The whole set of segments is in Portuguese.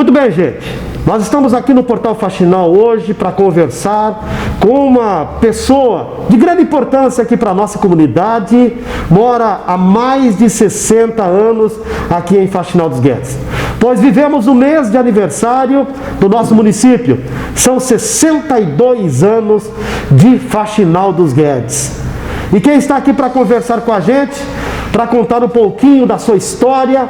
Muito bem, gente. Nós estamos aqui no Portal Faxinal hoje para conversar com uma pessoa de grande importância aqui para a nossa comunidade. Mora há mais de 60 anos aqui em Faxinal dos Guedes. Pois vivemos o mês de aniversário do nosso município. São 62 anos de Faxinal dos Guedes. E quem está aqui para conversar com a gente, para contar um pouquinho da sua história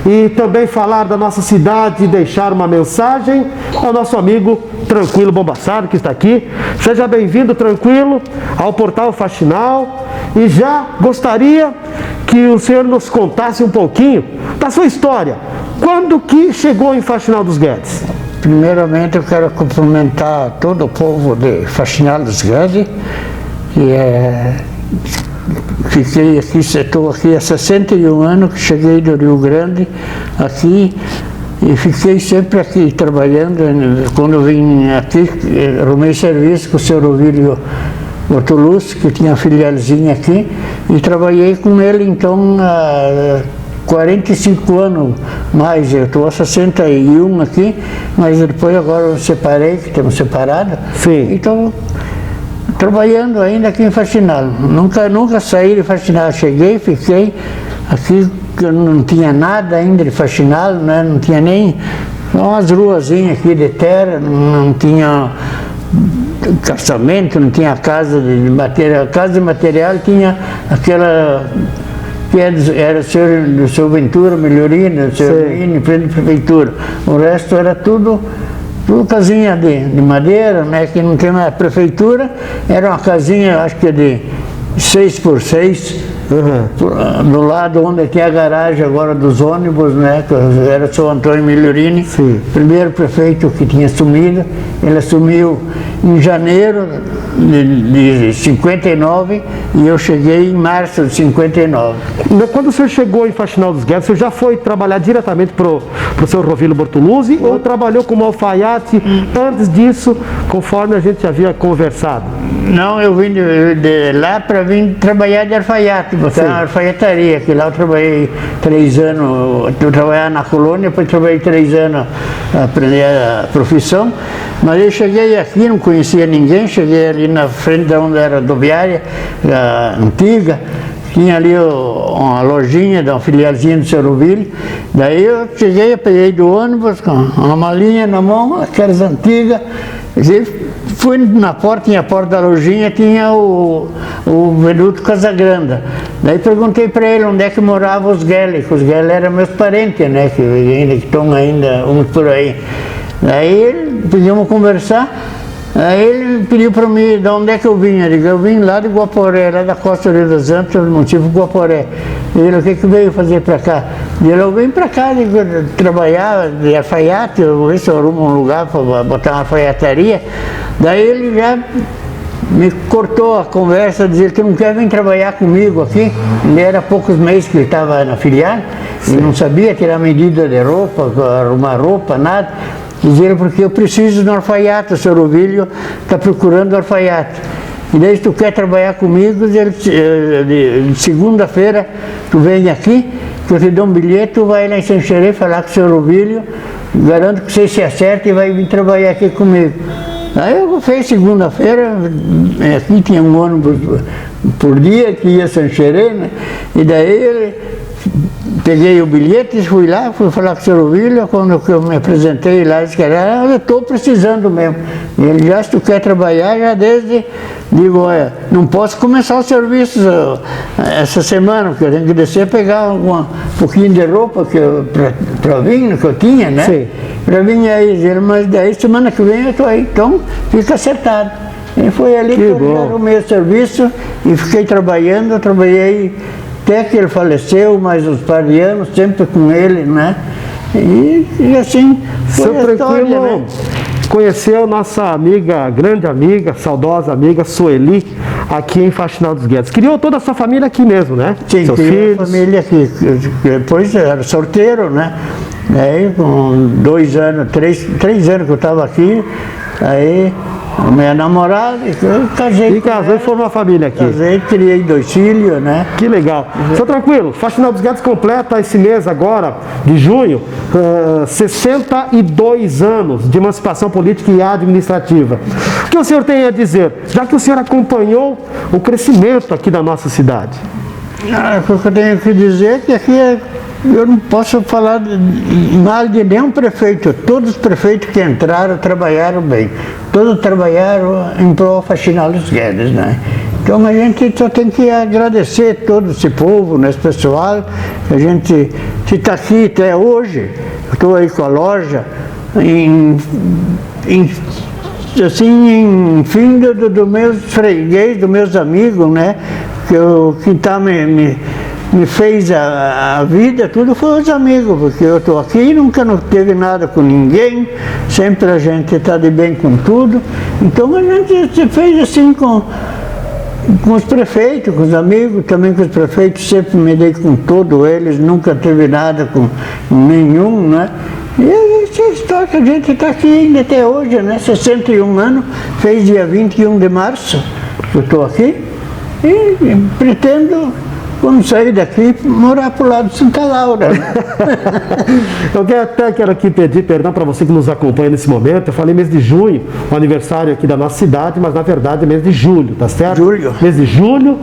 e também falar da nossa cidade e deixar uma mensagem, é o nosso amigo Tranquilo Bombassaro, que está aqui. Seja bem-vindo, Tranquilo, ao Portal Faxinal. E já gostaria que o senhor nos contasse um pouquinho da sua história. Quando que chegou em Faxinal dos Guedes? Primeiramente, eu quero cumprimentar todo o povo de Faxinal dos Guedes, estou aqui há 61 anos, que cheguei do Rio Grande aqui e fiquei sempre aqui trabalhando. Quando eu vim aqui, arrumei serviço com o senhor Ovílio Bortoluz, que tinha filialzinha aqui, e trabalhei com ele então há 45 anos mais. Eu estou há 61 aqui, mas depois agora eu separei, que estamos separados. Sim. Então, trabalhando ainda aqui em Faxinal. Nunca saí de Faxinal. Cheguei, fiquei aqui, que não tinha nada ainda de Faxinal, né? Não tinha nem umas ruazinhas aqui de terra, não tinha calçamento, não tinha casa de material. Casa de material tinha aquela que era do seu Ventura, Melhorina, do seu em frente da prefeitura. O resto era tudo casinha de madeira, né, que não tem na prefeitura. Era uma casinha, acho que de 6x6, do lado onde tem a garagem agora dos ônibus, né, que era o seu Antônio Melhorini, primeiro prefeito que tinha assumido. Ele assumiu em janeiro de 59 e eu cheguei em março de 59. Quando o senhor chegou em Faxinal dos Guedes, o senhor já foi trabalhar diretamente para o senhor Ovílio Bortoluzzi ou trabalhou como alfaiate antes disso, conforme a gente já havia conversado? Não, eu vim de lá para vir trabalhar de alfaiate, botar uma alfaiataria, que lá eu trabalhei 3 anos, eu trabalhava na colônia, depois trabalhei 3 anos a aprender a profissão. Mas eu cheguei aqui, não conhecia ninguém, cheguei ali na frente de onde era a rodoviária antiga, tinha ali uma lojinha, uma filialzinha do seu Ovílio. Daí eu cheguei, peguei do ônibus com uma malinha na mão, aquelas antigas, e fui na porta, tinha a porta da lojinha, tinha o Veduto Casagrande. Daí perguntei para ele onde é que moravam os Gueles, que os Gueles eram meus parentes, né, que estão ainda uns por aí. Daí pedimos conversar, aí ele pediu para mim de onde é que eu vinha. Eu vim lá de Guaporé, lá da Costa do Rio dos Anjos, no município de Guaporé. Ele, o que veio fazer para cá? Eu vim para cá trabalhar de alfaiate, eu ver se eu arrumo um lugar para botar uma alfaiataria. Daí ele já me cortou a conversa, dizia que não quer vir trabalhar comigo aqui. Ele era poucos meses que ele estava na filial, ele não sabia tirar medida de roupa, arrumar roupa, nada. Dizer porque eu preciso de um alfaiate, o senhor Ovílio está procurando alfaiate. E daí, se tu quer trabalhar comigo, de segunda-feira tu vem aqui, que eu te dou um bilhete, tu vai lá em Sanxerê falar com o senhor Ovílio, garanto que você se acerta e vai vir trabalhar aqui comigo. Aí eu fiz segunda-feira, aqui tinha um ônibus por dia que ia a Sanxerê, né? E daí peguei o bilhete, fui lá, fui falar com o senhor Ovílio. Quando eu me apresentei lá, disse que eu estou precisando mesmo. E ele, já se tu quer trabalhar, já desde, digo, olha, não posso começar o serviço essa semana, porque eu tenho que descer pegar um pouquinho de roupa para vir, que eu tinha, né? Sim. Para vir aí, mas daí semana que vem eu estou aí, então fica acertado. E foi ali que eu arrumei o serviço e fiquei trabalhando, trabalhei até que ele faleceu, mais uns par de anos, sempre com ele, né? E assim foi a história, né? Conheceu nossa amiga, grande amiga, saudosa amiga, Sueli, aqui em Faxinal dos Guedes. Criou toda a sua família aqui mesmo, né? Sim, seus criou filhos. a família aqui. Depois era sorteiro, né? Aí com 2 anos, 3 anos que eu estava aqui, aí a minha namorada, eu casei. E casou e formou uma família aqui. Casei, criei 2 filhos, né? Que legal. Seu Tranquilo, Faxinal dos Guedes completa esse mês agora, de junho, 62 anos de emancipação política e administrativa. O que o senhor tem a dizer, já que o senhor acompanhou o crescimento aqui da nossa cidade? O que eu tenho que dizer é que aqui eu não posso falar mal de nenhum prefeito. Todos os prefeitos que entraram trabalharam bem. Todos trabalharam em prol Faxinal dos Guedes, né? Então a gente só tem que agradecer todo esse povo, né, esse pessoal. A gente está aqui até hoje. Estou aí com a loja em fim do meus freguês, dos meus amigos, né? Que me fez a vida, tudo foi os amigos, porque eu estou aqui e nunca não teve nada com ninguém, sempre a gente está de bem com tudo. Então a gente se fez assim com os prefeitos, com os amigos, também com os prefeitos, sempre me dei com todos eles, nunca teve nada com nenhum, né? E essa história que a gente está aqui ainda até hoje, né? 61 anos, fez dia 21 de março que eu estou aqui e pretendo, quando sair daqui, morar para o lado de Santa Laura. Eu quero aqui pedir perdão para você que nos acompanha nesse momento. Eu falei mês de junho, o aniversário aqui da nossa cidade, mas na verdade é mês de julho, tá certo? Julho. Mês de julho,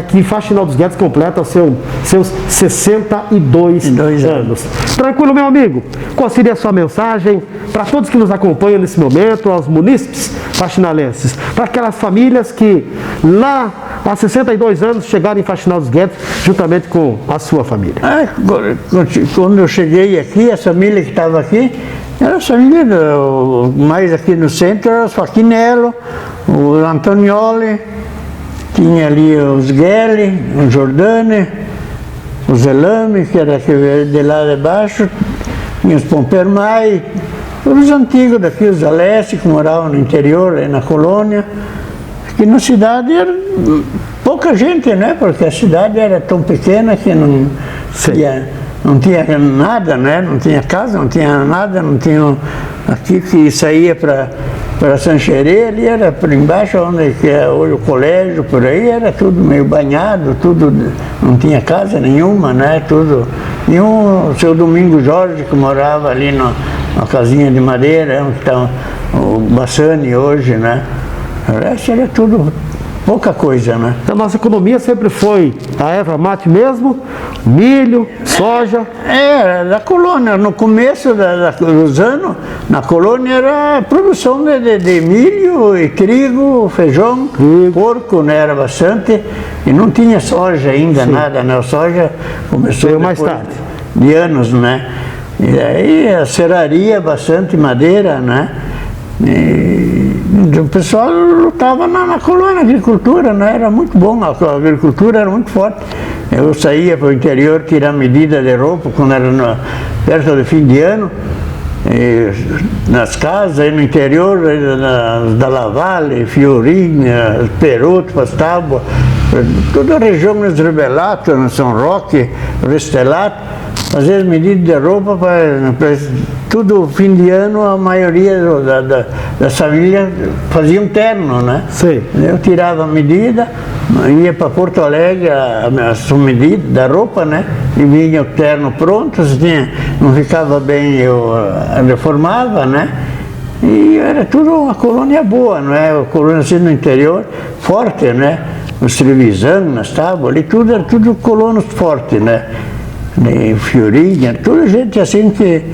que Faxinal dos Guedes completa seus 62 anos. Tranquilo, meu amigo? Qual seria a sua mensagem para todos que nos acompanham nesse momento, aos munícipes faxinalenses, para aquelas famílias que lá há 62 anos chegaram em Faxinal dos Guedes juntamente com a sua família? Quando eu cheguei aqui, a família que estava aqui, era a família mais aqui no centro, era os Faquinello, o Antonioli, tinha ali os Gelli, o Giordani, o Zelame, que era de lá de baixo, tinha os Pompermai, os antigos daqui, os Alessi, que moravam no interior, aí na colônia. Aqui na cidade era pouca gente, né? Porque a cidade era tão pequena que não tinha nada, né? Não tinha casa, não tinha nada, não tinha... Aqui que saía para Sancherê, ali era por embaixo, onde que é hoje o colégio, por aí, era tudo meio banhado, tudo, não tinha casa nenhuma, né? Tudo. E o seu Domingo Jorge, que morava ali na casinha de madeira, onde está o Bassani hoje, né? O resto era tudo pouca coisa, né? A nossa economia sempre foi a erva mate mesmo, milho, soja. Da colônia, no começo dos anos, na colônia era produção de milho e trigo, feijão, porco, né? Era bastante, e não tinha soja ainda, nada, né? A soja começou mais tarde. De anos, né? E aí a serraria, bastante madeira, né? O pessoal lutava na colônia, agricultura, né? Era muito bom, a agricultura era muito forte. Eu saía para o interior tirar medida de roupa quando era perto do fim de ano, nas casas, aí no interior, da Lavalle, Fiorinha, Peroto, Pastábua, toda a região dos Rebelato, no São Roque, Restelato, fazia as medidas de roupa para tudo fim de ano, a maioria das famílias fazia um terno, né? Sim. Eu tirava a medida, ia para Porto Alegre, a sua medida da roupa, né? E vinha o terno pronto, não ficava bem, eu reformava, né? E era tudo uma colônia boa, não é? A colônia assim no interior, forte, né? Os Trevisan, nas tábuas, ali, tudo era tudo colonos fortes, né? Fiorinha, toda gente assim que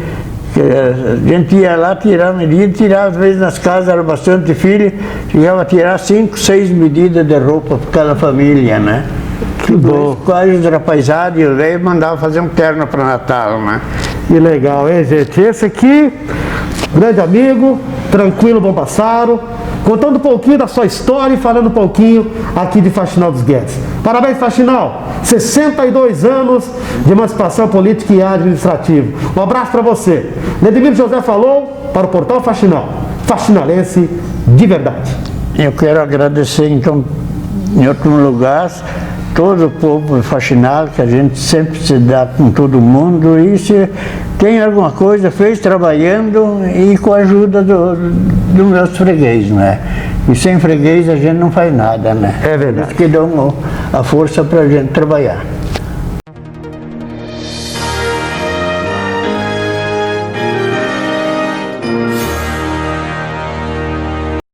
a gente ia lá tirar medida, tirava às vezes nas casas, era bastante filho, chegava a tirar 5, 6 medidas de roupa para cada família, né? Que bom. Quase os rapaziados e o velho mandavam fazer um terno para Natal, né? Que legal, hein, gente? Esse aqui, grande amigo, Tranquilo Bompassaro, contando um pouquinho da sua história e falando um pouquinho aqui de Faxinal dos Guedes. Parabéns, Faxinal! 62 anos de emancipação política e administrativa. Um abraço para você. Nedemir José falou para o Portal Faxinal. Faxinalense de verdade. Eu quero agradecer, então, em outro lugar, todo o povo faxinal, que a gente sempre se dá com todo mundo, e se tem alguma coisa, fez trabalhando e com a ajuda do meus freguês, né? E sem freguês a gente não faz nada, né? É verdade. Eles que dão a força para a gente trabalhar.